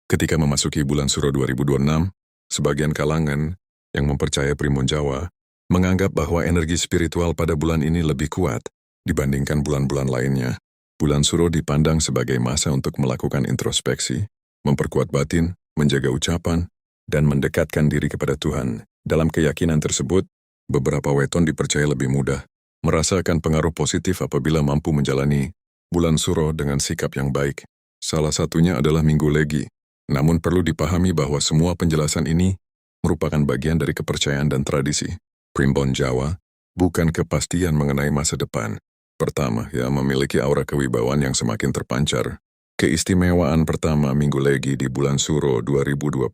Ketika memasuki bulan Suro 2026, sebagian kalangan yang mempercayai Primbon Jawa menganggap bahwa energi spiritual pada bulan ini lebih kuat dibandingkan bulan-bulan lainnya. Bulan Suro dipandang sebagai masa untuk melakukan introspeksi, memperkuat batin, menjaga ucapan, dan mendekatkan diri kepada Tuhan. Dalam keyakinan tersebut, beberapa weton dipercaya lebih mudah merasakan pengaruh positif apabila mampu menjalani bulan Suro dengan sikap yang baik. Salah satunya adalah Minggu Legi. Namun perlu dipahami bahwa semua penjelasan ini merupakan bagian dari kepercayaan dan tradisi. Primbon Jawa bukan kepastian mengenai masa depan. Pertama, memiliki aura kewibawaan yang semakin terpancar. Keistimewaan pertama Minggu Legi di bulan Suro 2026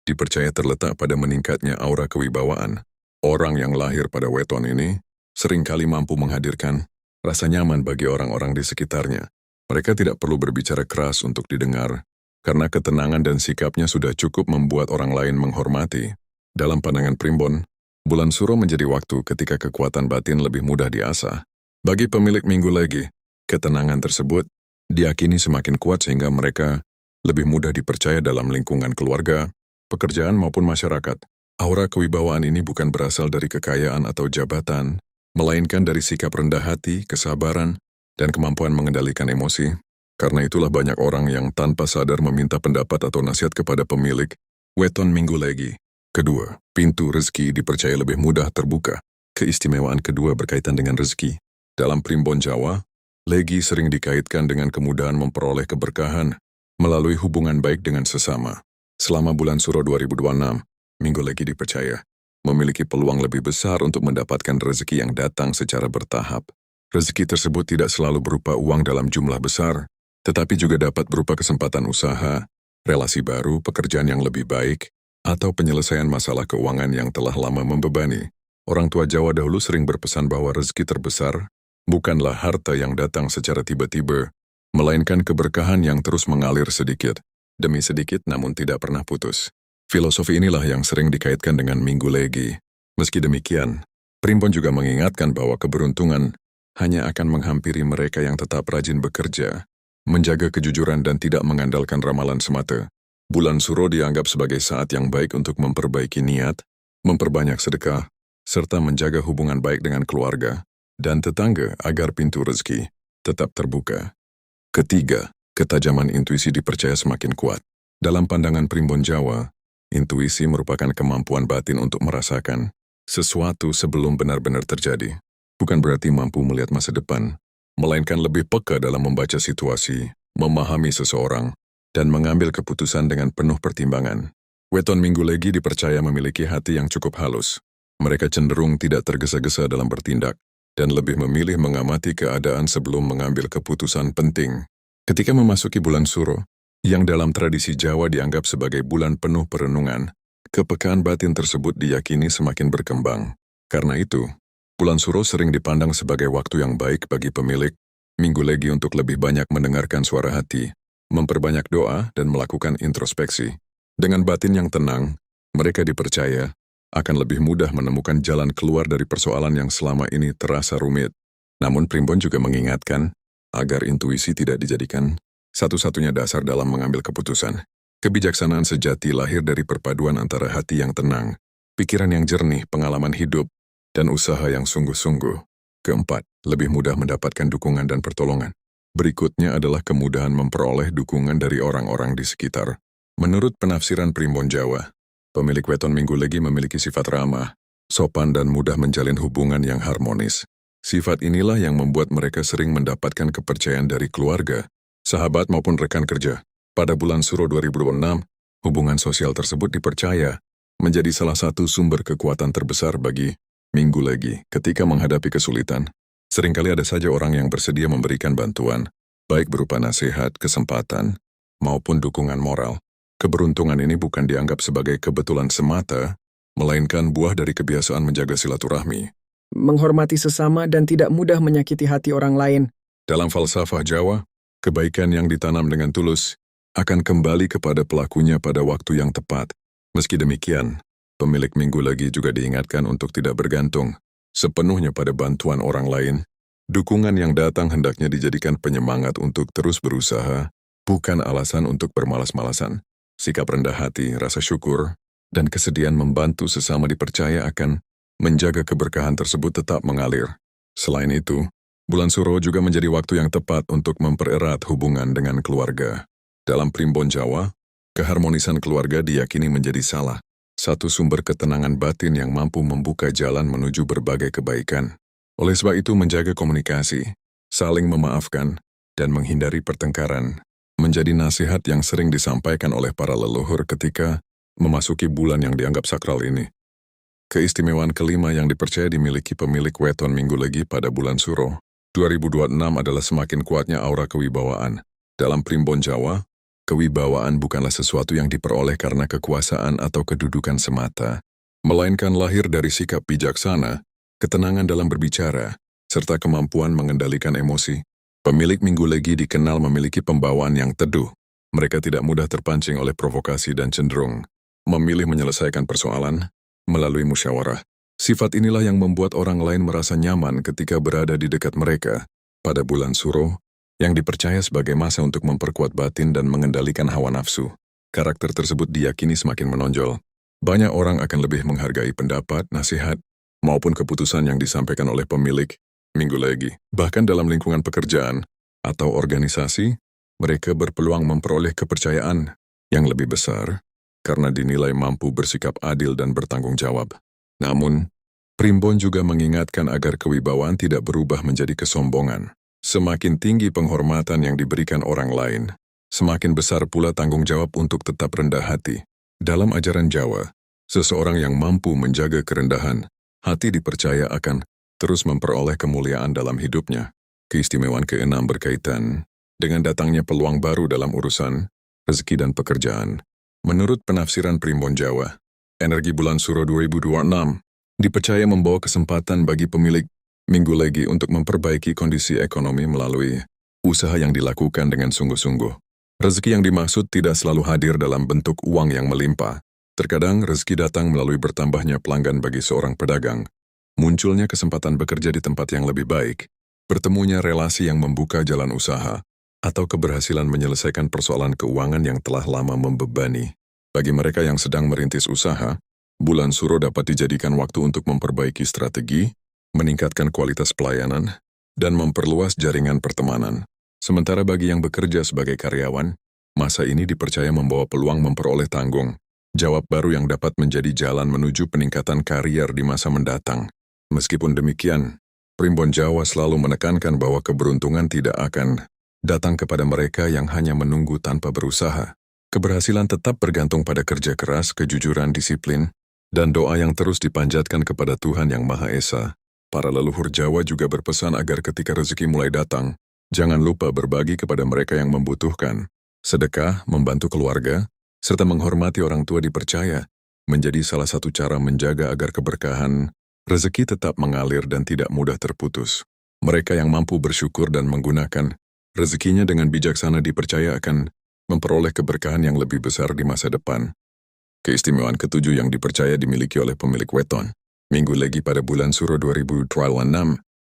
dipercaya terletak pada meningkatnya aura kewibawaan. Orang yang lahir pada weton ini seringkali mampu menghadirkan rasa nyaman bagi orang-orang di sekitarnya. Mereka tidak perlu berbicara keras untuk didengar, karena ketenangan dan sikapnya sudah cukup membuat orang lain menghormati. Dalam pandangan Primbon, bulan Suro menjadi waktu ketika kekuatan batin lebih mudah diasah. Bagi pemilik Minggu Legi, ketenangan tersebut diyakini semakin kuat sehingga mereka lebih mudah dipercaya dalam lingkungan keluarga, pekerjaan maupun masyarakat. Aura kewibawaan ini bukan berasal dari kekayaan atau jabatan, melainkan dari sikap rendah hati, kesabaran, dan kemampuan mengendalikan emosi. Karena itulah banyak orang yang tanpa sadar meminta pendapat atau nasihat kepada pemilik weton Minggu Legi. Kedua, pintu rezeki dipercaya lebih mudah terbuka. Keistimewaan kedua berkaitan dengan rezeki. Dalam Primbon Jawa, Legi sering dikaitkan dengan kemudahan memperoleh keberkahan melalui hubungan baik dengan sesama. Selama bulan Suro 2026, Minggu Legi dipercaya memiliki peluang lebih besar untuk mendapatkan rezeki yang datang secara bertahap. Rezeki tersebut tidak selalu berupa uang dalam jumlah besar, tetapi juga dapat berupa kesempatan usaha, relasi baru, pekerjaan yang lebih baik, atau penyelesaian masalah keuangan yang telah lama membebani. Orang tua Jawa dahulu sering berpesan bahwa rezeki terbesar bukanlah harta yang datang secara tiba-tiba, melainkan keberkahan yang terus mengalir sedikit demi sedikit namun tidak pernah putus. Filosofi inilah yang sering dikaitkan dengan Minggu Legi. Meski demikian, Primbon juga mengingatkan bahwa keberuntungan hanya akan menghampiri mereka yang tetap rajin bekerja, menjaga kejujuran dan tidak mengandalkan ramalan semata. Bulan Suro dianggap sebagai saat yang baik untuk memperbaiki niat, memperbanyak sedekah, serta menjaga hubungan baik dengan keluarga dan tetangga agar pintu rezeki tetap terbuka. Ketiga, ketajaman intuisi dipercaya semakin kuat. Dalam pandangan Primbon Jawa, intuisi merupakan kemampuan batin untuk merasakan sesuatu sebelum benar-benar terjadi. Bukan berarti mampu melihat masa depan, melainkan lebih peka dalam membaca situasi, memahami seseorang, dan mengambil keputusan dengan penuh pertimbangan. Weton Minggu Legi dipercaya memiliki hati yang cukup halus. Mereka cenderung tidak tergesa-gesa dalam bertindak, dan lebih memilih mengamati keadaan sebelum mengambil keputusan penting. Ketika memasuki bulan Suro, yang dalam tradisi Jawa dianggap sebagai bulan penuh perenungan, kepekaan batin tersebut diyakini semakin berkembang. Karena itu, bulan Suro sering dipandang sebagai waktu yang baik bagi pemilik Minggu Legi untuk lebih banyak mendengarkan suara hati, memperbanyak doa, dan melakukan introspeksi. Dengan batin yang tenang, mereka dipercaya akan lebih mudah menemukan jalan keluar dari persoalan yang selama ini terasa rumit. Namun Primbon juga mengingatkan agar intuisi tidak dijadikan satu-satunya dasar dalam mengambil keputusan. Kebijaksanaan sejati lahir dari perpaduan antara hati yang tenang, pikiran yang jernih, pengalaman hidup, dan usaha yang sungguh-sungguh. Keempat, lebih mudah mendapatkan dukungan dan pertolongan. Berikutnya adalah kemudahan memperoleh dukungan dari orang-orang di sekitar. Menurut penafsiran Primbon Jawa, pemilik weton Minggu Legi memiliki sifat ramah, sopan dan mudah menjalin hubungan yang harmonis. Sifat inilah yang membuat mereka sering mendapatkan kepercayaan dari keluarga, sahabat maupun rekan kerja. Pada bulan Suro 2026, hubungan sosial tersebut dipercaya menjadi salah satu sumber kekuatan terbesar bagi Minggu Legi. Ketika menghadapi kesulitan, seringkali ada saja orang yang bersedia memberikan bantuan, baik berupa nasihat, kesempatan, maupun dukungan moral. Keberuntungan ini bukan dianggap sebagai kebetulan semata, melainkan buah dari kebiasaan menjaga silaturahmi, menghormati sesama dan tidak mudah menyakiti hati orang lain. Dalam falsafah Jawa, kebaikan yang ditanam dengan tulus akan kembali kepada pelakunya pada waktu yang tepat. Meski demikian, pemilik Minggu Legi juga diingatkan untuk tidak bergantung sepenuhnya pada bantuan orang lain. Dukungan yang datang hendaknya dijadikan penyemangat untuk terus berusaha, bukan alasan untuk bermalas-malasan. Sikap rendah hati, rasa syukur, dan kesediaan membantu sesama dipercaya akan menjaga keberkahan tersebut tetap mengalir. Selain itu, bulan Suro juga menjadi waktu yang tepat untuk mempererat hubungan dengan keluarga. Dalam primbon Jawa, keharmonisan keluarga diyakini menjadi salah satu sumber ketenangan batin yang mampu membuka jalan menuju berbagai kebaikan. Oleh sebab itu, menjaga komunikasi, saling memaafkan, dan menghindari pertengkaran menjadi nasihat yang sering disampaikan oleh para leluhur ketika memasuki bulan yang dianggap sakral ini. Keistimewaan kelima yang dipercaya dimiliki pemilik weton Minggu Legi pada bulan Suro 2026 adalah semakin kuatnya aura kewibawaan. Dalam primbon Jawa, kewibawaan bukanlah sesuatu yang diperoleh karena kekuasaan atau kedudukan semata, melainkan lahir dari sikap bijaksana, ketenangan dalam berbicara, serta kemampuan mengendalikan emosi. Pemilik Minggu Legi dikenal memiliki pembawaan yang teduh. Mereka tidak mudah terpancing oleh provokasi dan cenderung memilih menyelesaikan persoalan melalui musyawarah. Sifat inilah yang membuat orang lain merasa nyaman ketika berada di dekat mereka. Pada bulan Suro, yang dipercaya sebagai masa untuk memperkuat batin dan mengendalikan hawa nafsu, karakter tersebut diyakini semakin menonjol. Banyak orang akan lebih menghargai pendapat, nasihat, maupun keputusan yang disampaikan oleh pemilik Minggu Legi. Bahkan dalam lingkungan pekerjaan atau organisasi, mereka berpeluang memperoleh kepercayaan yang lebih besar karena dinilai mampu bersikap adil dan bertanggung jawab. Namun, primbon juga mengingatkan agar kewibawaan tidak berubah menjadi kesombongan. Semakin tinggi penghormatan yang diberikan orang lain, semakin besar pula tanggung jawab untuk tetap rendah hati. Dalam ajaran Jawa, seseorang yang mampu menjaga kerendahan hati dipercaya akan terus memperoleh kemuliaan dalam hidupnya. Keistimewaan keenam berkaitan dengan datangnya peluang baru dalam urusan rezeki dan pekerjaan. Menurut penafsiran primbon Jawa, energi bulan Suro 2026 dipercaya membawa kesempatan bagi pemilik Minggu Legi untuk memperbaiki kondisi ekonomi melalui usaha yang dilakukan dengan sungguh-sungguh. Rezeki yang dimaksud tidak selalu hadir dalam bentuk uang yang melimpah. Terkadang rezeki datang melalui bertambahnya pelanggan bagi seorang pedagang, munculnya kesempatan bekerja di tempat yang lebih baik, bertemunya relasi yang membuka jalan usaha, atau keberhasilan menyelesaikan persoalan keuangan yang telah lama membebani. Bagi mereka yang sedang merintis usaha, bulan Suro dapat dijadikan waktu untuk memperbaiki strategi, meningkatkan kualitas pelayanan, dan memperluas jaringan pertemanan. Sementara bagi yang bekerja sebagai karyawan, masa ini dipercaya membawa peluang memperoleh tanggung jawab baru yang dapat menjadi jalan menuju peningkatan karier di masa mendatang. Meskipun demikian, primbon Jawa selalu menekankan bahwa keberuntungan tidak akan datang kepada mereka yang hanya menunggu tanpa berusaha. Keberhasilan tetap bergantung pada kerja keras, kejujuran, disiplin, dan doa yang terus dipanjatkan kepada Tuhan Yang Maha Esa. Para leluhur Jawa juga berpesan agar ketika rezeki mulai datang, jangan lupa berbagi kepada mereka yang membutuhkan. Sedekah, membantu keluarga, serta menghormati orang tua dipercaya menjadi salah satu cara menjaga agar keberkahan rezeki tetap mengalir dan tidak mudah terputus. Mereka yang mampu bersyukur dan menggunakan rezekinya dengan bijaksana dipercaya akan memperoleh keberkahan yang lebih besar di masa depan. Keistimewaan ketujuh yang dipercaya dimiliki oleh pemilik weton Minggu Legi pada bulan Suro 2026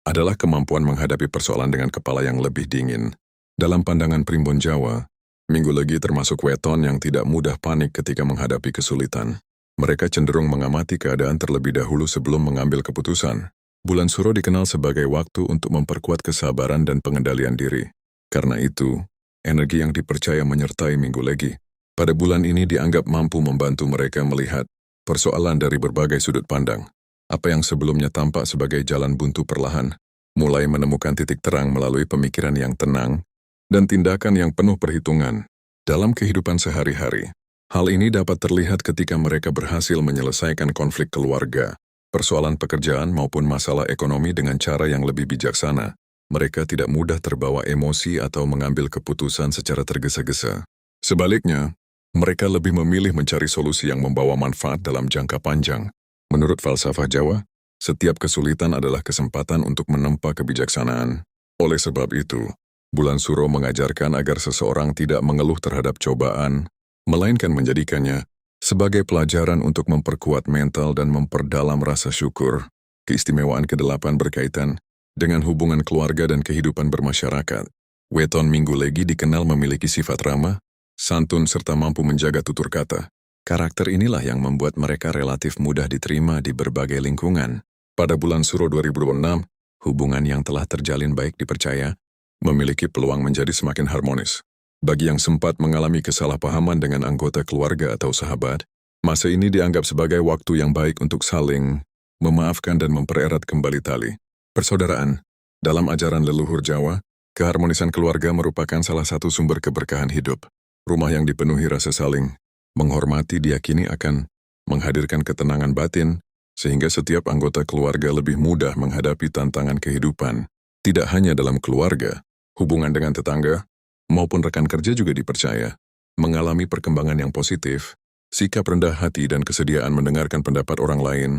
adalah kemampuan menghadapi persoalan dengan kepala yang lebih dingin. Dalam pandangan primbon Jawa, Minggu Legi termasuk weton yang tidak mudah panik ketika menghadapi kesulitan. Mereka cenderung mengamati keadaan terlebih dahulu sebelum mengambil keputusan. Bulan Suro dikenal sebagai waktu untuk memperkuat kesabaran dan pengendalian diri. Karena itu, energi yang dipercaya menyertai Minggu Legi pada bulan ini dianggap mampu membantu mereka melihat persoalan dari berbagai sudut pandang. Apa yang sebelumnya tampak sebagai jalan buntu perlahan, mulai menemukan titik terang melalui pemikiran yang tenang dan tindakan yang penuh perhitungan dalam kehidupan sehari-hari. Hal ini dapat terlihat ketika mereka berhasil menyelesaikan konflik keluarga, persoalan pekerjaan maupun masalah ekonomi dengan cara yang lebih bijaksana. Mereka tidak mudah terbawa emosi atau mengambil keputusan secara tergesa-gesa. Sebaliknya, mereka lebih memilih mencari solusi yang membawa manfaat dalam jangka panjang. Menurut falsafah Jawa, setiap kesulitan adalah kesempatan untuk menempa kebijaksanaan. Oleh sebab itu, bulan Suro mengajarkan agar seseorang tidak mengeluh terhadap cobaan, melainkan menjadikannya sebagai pelajaran untuk memperkuat mental dan memperdalam rasa syukur. Keistimewaan ke-8 berkaitan dengan hubungan keluarga dan kehidupan bermasyarakat. Weton Minggu Legi dikenal memiliki sifat ramah, santun serta mampu menjaga tutur kata. Karakter inilah yang membuat mereka relatif mudah diterima di berbagai lingkungan. Pada bulan Suro 2026, hubungan yang telah terjalin baik dipercaya memiliki peluang menjadi semakin harmonis. Bagi yang sempat mengalami kesalahpahaman dengan anggota keluarga atau sahabat, masa ini dianggap sebagai waktu yang baik untuk saling memaafkan dan mempererat kembali tali persaudaraan. Dalam ajaran leluhur Jawa, keharmonisan keluarga merupakan salah satu sumber keberkahan hidup. Rumah yang dipenuhi rasa saling menghormati diyakini akan menghadirkan ketenangan batin, sehingga setiap anggota keluarga lebih mudah menghadapi tantangan kehidupan. Tidak hanya dalam keluarga, hubungan dengan tetangga maupun rekan kerja juga dipercaya mengalami perkembangan yang positif. Sikap rendah hati dan kesediaan mendengarkan pendapat orang lain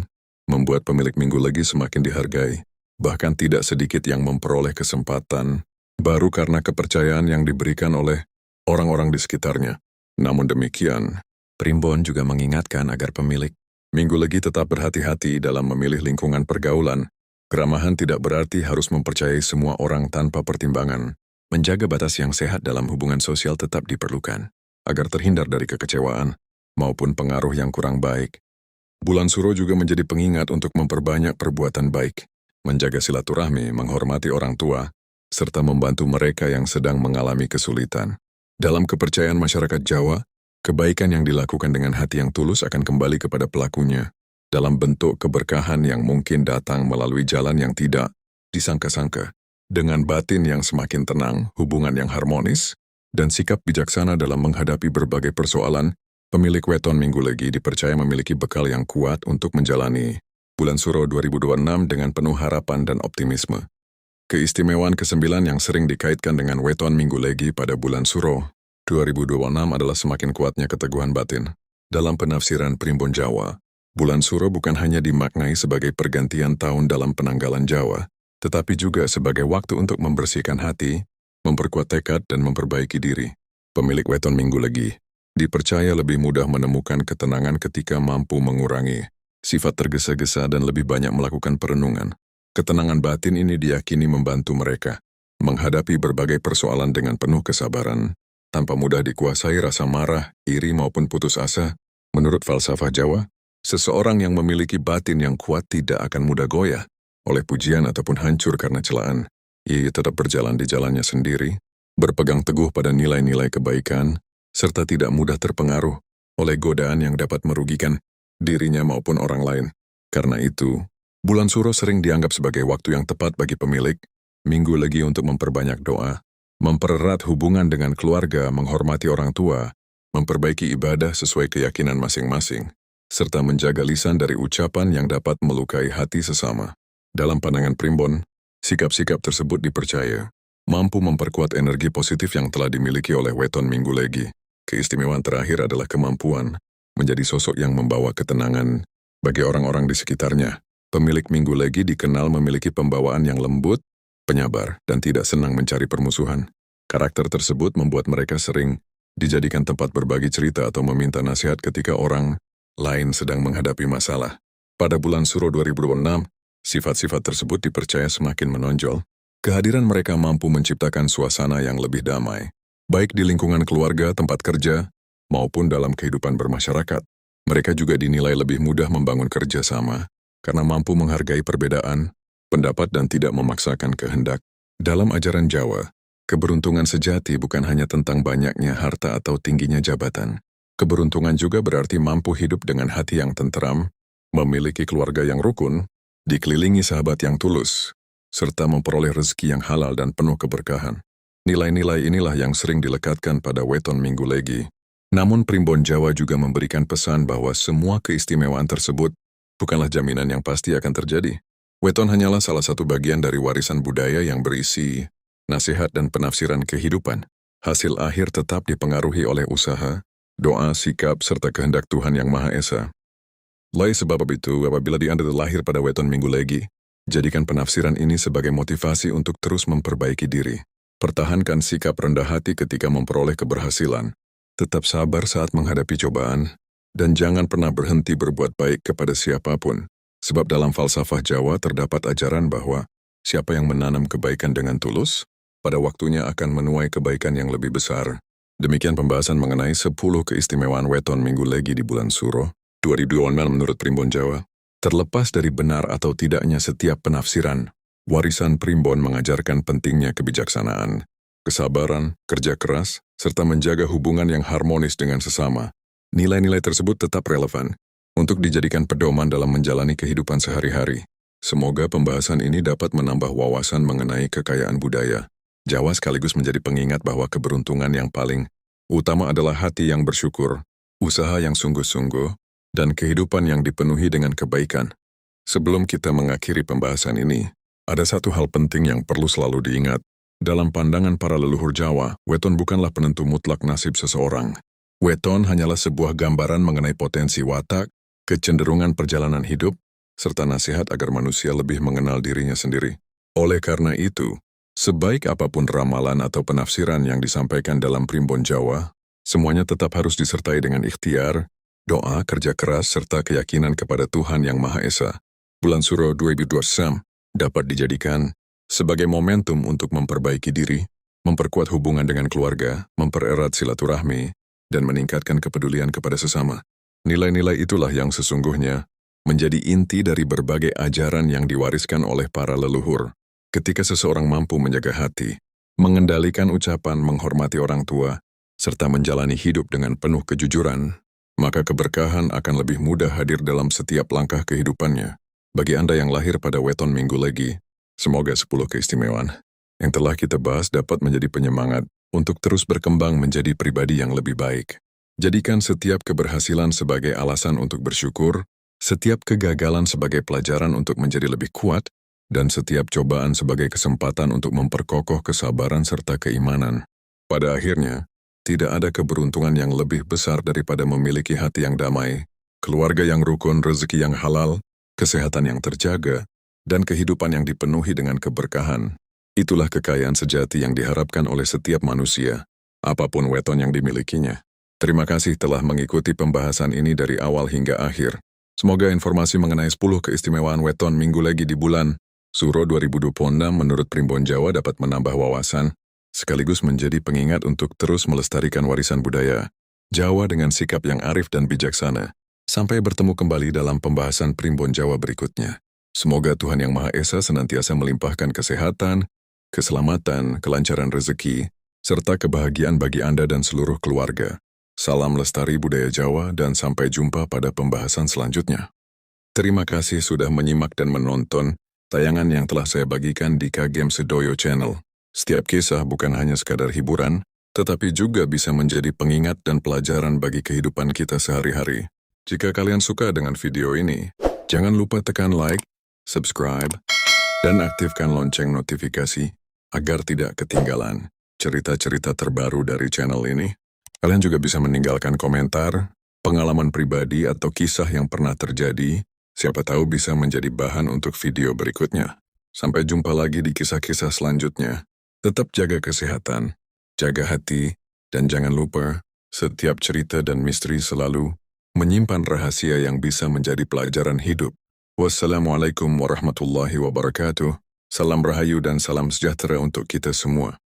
membuat pemilik Minggu Legi semakin dihargai. Bahkan tidak sedikit yang memperoleh kesempatan baru karena kepercayaan yang diberikan oleh orang-orang di sekitarnya. Namun demikian, Primbon juga mengingatkan agar pemilik Minggu Legi tetap berhati-hati dalam memilih lingkungan pergaulan. Keramahan tidak berarti harus mempercayai semua orang tanpa pertimbangan. Menjaga batas yang sehat dalam hubungan sosial tetap diperlukan, agar terhindar dari kekecewaan maupun pengaruh yang kurang baik. Bulan Suro juga menjadi pengingat untuk memperbanyak perbuatan baik, menjaga silaturahmi, menghormati orang tua, serta membantu mereka yang sedang mengalami kesulitan. Dalam kepercayaan masyarakat Jawa, kebaikan yang dilakukan dengan hati yang tulus akan kembali kepada pelakunya, dalam bentuk keberkahan yang mungkin datang melalui jalan yang tidak disangka-sangka. Dengan batin yang semakin tenang, hubungan yang harmonis, dan sikap bijaksana dalam menghadapi berbagai persoalan, pemilik Weton Minggu Legi dipercaya memiliki bekal yang kuat untuk menjalani bulan Suro 2026 dengan penuh harapan dan optimisme. Keistimewaan ke-9 yang sering dikaitkan dengan Weton Minggu Legi pada bulan Suro 2026 adalah semakin kuatnya keteguhan batin. Dalam penafsiran Primbon Jawa, bulan Suro bukan hanya dimaknai sebagai pergantian tahun dalam penanggalan Jawa, tetapi juga sebagai waktu untuk membersihkan hati, memperkuat tekad dan memperbaiki diri. Pemilik Weton Minggu Legi dipercaya lebih mudah menemukan ketenangan ketika mampu mengurangi sifat tergesa-gesa dan lebih banyak melakukan perenungan. Ketenangan batin ini diyakini membantu mereka menghadapi berbagai persoalan dengan penuh kesabaran, tanpa mudah dikuasai rasa marah, iri maupun putus asa. Menurut falsafah Jawa, seseorang yang memiliki batin yang kuat tidak akan mudah goyah oleh pujian ataupun hancur karena celaan. Ia tetap berjalan di jalannya sendiri, berpegang teguh pada nilai-nilai kebaikan, serta tidak mudah terpengaruh oleh godaan yang dapat merugikan dirinya maupun orang lain. Karena itu, bulan Suro sering dianggap sebagai waktu yang tepat bagi pemilik Minggu Legi untuk memperbanyak doa, mempererat hubungan dengan keluarga, menghormati orang tua, memperbaiki ibadah sesuai keyakinan masing-masing, serta menjaga lisan dari ucapan yang dapat melukai hati sesama. Dalam pandangan Primbon, sikap-sikap tersebut dipercaya mampu memperkuat energi positif yang telah dimiliki oleh Weton Minggu Legi. Keistimewaan terakhir adalah kemampuan menjadi sosok yang membawa ketenangan bagi orang-orang di sekitarnya. Pemilik Minggu Legi dikenal memiliki pembawaan yang lembut, penyabar, dan tidak senang mencari permusuhan. Karakter tersebut membuat mereka sering dijadikan tempat berbagi cerita atau meminta nasihat ketika orang lain sedang menghadapi masalah. Pada bulan Suro 2026, sifat-sifat tersebut dipercaya semakin menonjol. Kehadiran mereka mampu menciptakan suasana yang lebih damai, baik di lingkungan keluarga, tempat kerja, maupun dalam kehidupan bermasyarakat. Mereka juga dinilai lebih mudah membangun kerjasama, karena mampu menghargai perbedaan pendapat dan tidak memaksakan kehendak. Dalam ajaran Jawa, keberuntungan sejati bukan hanya tentang banyaknya harta atau tingginya jabatan. Keberuntungan juga berarti mampu hidup dengan hati yang tenteram, memiliki keluarga yang rukun, dikelilingi sahabat yang tulus, serta memperoleh rezeki yang halal dan penuh keberkahan. Nilai-nilai inilah yang sering dilekatkan pada Weton Minggu Legi. Namun Primbon Jawa juga memberikan pesan bahwa semua keistimewaan tersebut bukanlah jaminan yang pasti akan terjadi. Weton hanyalah salah satu bagian dari warisan budaya yang berisi nasihat dan penafsiran kehidupan. Hasil akhir tetap dipengaruhi oleh usaha, doa, sikap, serta kehendak Tuhan Yang Maha Esa. Oleh sebab itu, apabila Anda lahir pada Weton Minggu Legi, jadikan penafsiran ini sebagai motivasi untuk terus memperbaiki diri. Pertahankan sikap rendah hati ketika memperoleh keberhasilan. Tetap sabar saat menghadapi cobaan, dan jangan pernah berhenti berbuat baik kepada siapapun. Sebab dalam falsafah Jawa terdapat ajaran bahwa siapa yang menanam kebaikan dengan tulus, pada waktunya akan menuai kebaikan yang lebih besar. Demikian pembahasan mengenai 10 keistimewaan weton minggu legi di bulan Suro 2026 menurut Primbon Jawa. Terlepas dari benar atau tidaknya setiap penafsiran, warisan Primbon mengajarkan pentingnya kebijaksanaan, kesabaran, kerja keras, serta menjaga hubungan yang harmonis dengan sesama. Nilai-nilai tersebut tetap relevan untuk dijadikan pedoman dalam menjalani kehidupan sehari-hari. Semoga pembahasan ini dapat menambah wawasan mengenai kekayaan budaya Jawa sekaligus menjadi pengingat bahwa keberuntungan yang paling utama adalah hati yang bersyukur, usaha yang sungguh-sungguh, dan kehidupan yang dipenuhi dengan kebaikan. Sebelum kita mengakhiri pembahasan ini, ada satu hal penting yang perlu selalu diingat. Dalam pandangan para leluhur Jawa, weton bukanlah penentu mutlak nasib seseorang. Weton hanyalah sebuah gambaran mengenai potensi watak, kecenderungan perjalanan hidup, serta nasihat agar manusia lebih mengenal dirinya sendiri. Oleh karena itu, sebaik apapun ramalan atau penafsiran yang disampaikan dalam Primbon Jawa, semuanya tetap harus disertai dengan ikhtiar, doa, kerja keras, serta keyakinan kepada Tuhan Yang Maha Esa. Bulan Suro 2026 dapat dijadikan sebagai momentum untuk memperbaiki diri, memperkuat hubungan dengan keluarga, mempererat silaturahmi, dan meningkatkan kepedulian kepada sesama. Nilai-nilai itulah yang sesungguhnya menjadi inti dari berbagai ajaran yang diwariskan oleh para leluhur. Ketika seseorang mampu menjaga hati, mengendalikan ucapan, menghormati orang tua, serta menjalani hidup dengan penuh kejujuran, maka keberkahan akan lebih mudah hadir dalam setiap langkah kehidupannya. Bagi Anda yang lahir pada weton minggu legi, semoga 10 keistimewaan yang telah kita bahas dapat menjadi penyemangat untuk terus berkembang menjadi pribadi yang lebih baik. Jadikan setiap keberhasilan sebagai alasan untuk bersyukur, setiap kegagalan sebagai pelajaran untuk menjadi lebih kuat, dan setiap cobaan sebagai kesempatan untuk memperkokoh kesabaran serta keimanan. Pada akhirnya, tidak ada keberuntungan yang lebih besar daripada memiliki hati yang damai, keluarga yang rukun, rezeki yang halal, kesehatan yang terjaga, dan kehidupan yang dipenuhi dengan keberkahan. Itulah kekayaan sejati yang diharapkan oleh setiap manusia, apapun weton yang dimilikinya. Terima kasih telah mengikuti pembahasan ini dari awal hingga akhir. Semoga informasi mengenai 10 keistimewaan weton minggu legi di bulan Suro 2026 menurut Primbon Jawa dapat menambah wawasan, sekaligus menjadi pengingat untuk terus melestarikan warisan budaya Jawa dengan sikap yang arif dan bijaksana. Sampai bertemu kembali dalam pembahasan Primbon Jawa berikutnya. Semoga Tuhan Yang Maha Esa senantiasa melimpahkan kesehatan, keselamatan, kelancaran rezeki, serta kebahagiaan bagi Anda dan seluruh keluarga. Salam lestari budaya Jawa dan sampai jumpa pada pembahasan selanjutnya. Terima kasih sudah menyimak dan menonton tayangan yang telah saya bagikan di Kagem Sedoyo Channel. Setiap kisah bukan hanya sekadar hiburan, tetapi juga bisa menjadi pengingat dan pelajaran bagi kehidupan kita sehari-hari. Jika kalian suka dengan video ini, jangan lupa tekan like, subscribe, dan aktifkan lonceng notifikasi agar tidak ketinggalan cerita-cerita terbaru dari channel ini. Kalian juga bisa meninggalkan komentar, pengalaman pribadi atau kisah yang pernah terjadi, siapa tahu bisa menjadi bahan untuk video berikutnya. Sampai jumpa lagi di kisah-kisah selanjutnya. Tetap jaga kesehatan, jaga hati, dan jangan lupa, setiap cerita dan misteri selalu menyimpan rahasia yang bisa menjadi pelajaran hidup. Wassalamualaikum warahmatullahi wabarakatuh. Salam rahayu dan salam sejahtera untuk kita semua.